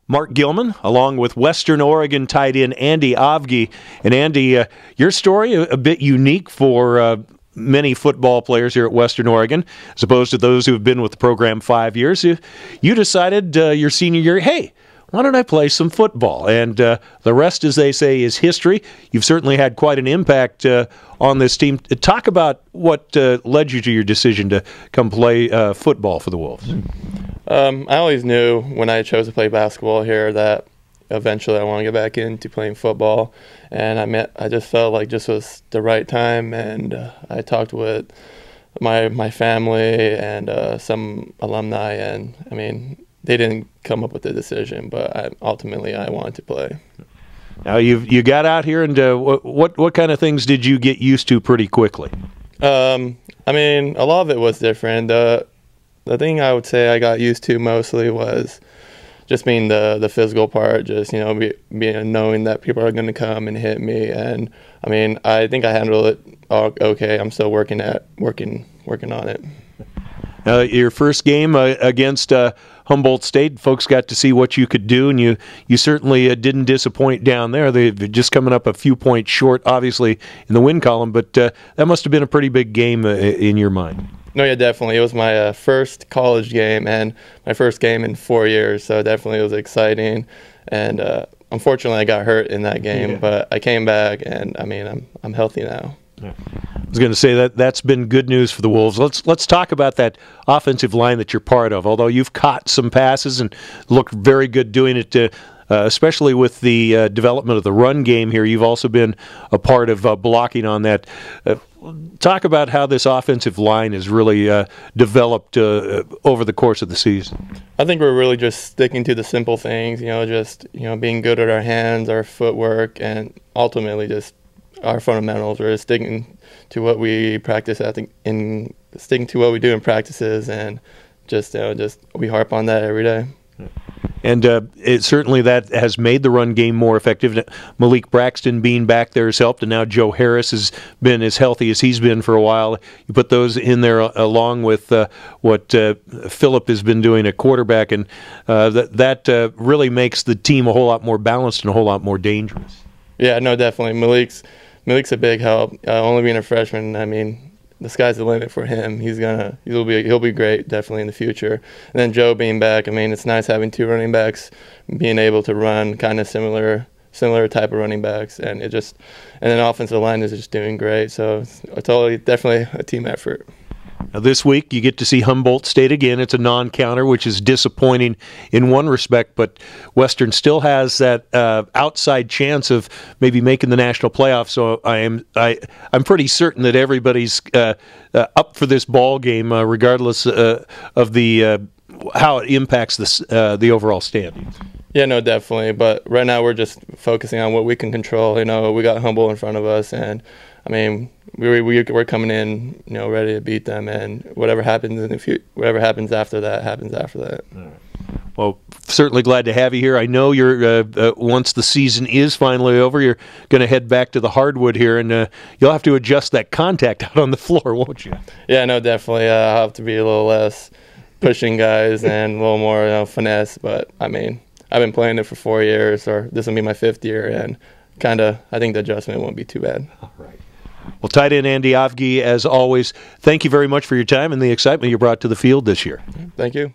Mark Gilman, along with Western Oregon tight end Andy Avgi. And Andy, your story a bit unique for many football players here at Western Oregon, as opposed to those who have been with the program 5 years. You decided your senior year, hey, why don't I play some football? And the rest, as they say, is history. You've certainly had quite an impact on this team. Talk about what led you to your decision to come play football for the Wolves. I always knew when I chose to play basketball here that eventually I want to get back into playing football, and I just felt like this was the right time. And I talked with my family and some alumni, and I mean, they didn't come up with the decision, but ultimately I wanted to play. Now you got out here, and what kind of things did you get used to pretty quickly? I mean, a lot of it was different. The thing I would say I got used to mostly was just being the physical part, just, you know, being knowing that people are going to come and hit me. And I mean, I think I handled it okay. I'm still working on it. Your first game against Humboldt State, folks got to see what you could do, and you certainly didn't disappoint down there. They're just coming up a few points short, obviously, in the win column, but that must have been a pretty big game in your mind. No, yeah, definitely. It was my first college game and my first game in 4 years, so definitely it was exciting. And unfortunately, I got hurt in that game, but I came back, and I mean, I'm healthy now. Yeah. I was going to say that's been good news for the Wolves. Let's talk about that offensive line that you're part of. Although you've caught some passes and looked very good doing it, especially with the development of the run game here, you've also been a part of blocking on that. Talk about how this offensive line has really developed over the course of the season. I think we're really just sticking to the simple things, just being good at our hands, our footwork, and ultimately just our fundamentals. We're just sticking to what we practice sticking to what we do in practices, and just we harp on that every day. And certainly that has made the run game more effective. Malik Braxton being back there has helped, and now Joe Harris has been as healthy as he's been for a while. You put those in there along with what Phillip has been doing at quarterback, and that really makes the team a whole lot more balanced and a whole lot more dangerous. Yeah, no, definitely. Malik's a big help. Only being a freshman, I mean, the sky's the limit for him. He'll be great definitely in the future. And then Joe being back, I mean, it's nice having two running backs being able to run kind of similar type of running backs, and then offensive line is just doing great. So it's definitely a team effort. Now this week you get to see Humboldt State again. It's a non-counter, which is disappointing in one respect, but Western still has that outside chance of maybe making the national playoffs. So I'm pretty certain that everybody's up for this ball game, regardless of the how it impacts the overall standings. Yeah, no, definitely. But right now we're just focusing on what we can control. We got Humboldt in front of us, and I mean, we're coming in, ready to beat them, and whatever happens whatever happens after that happens after that. All right. Well, certainly glad to have you here. I know you're once the season is finally over, you're going to head back to the hardwood here, and you'll have to adjust that contact out on the floor, won't you? Yeah, no, definitely. I'll have to be a little less pushing guys and a little more finesse. But I mean, I've been playing it for 4 years, or this will be my 5th year, and I think the adjustment won't be too bad. All right. Well, tight end Andy Avgi, as always, thank you very much for your time and the excitement you brought to the field this year. Thank you.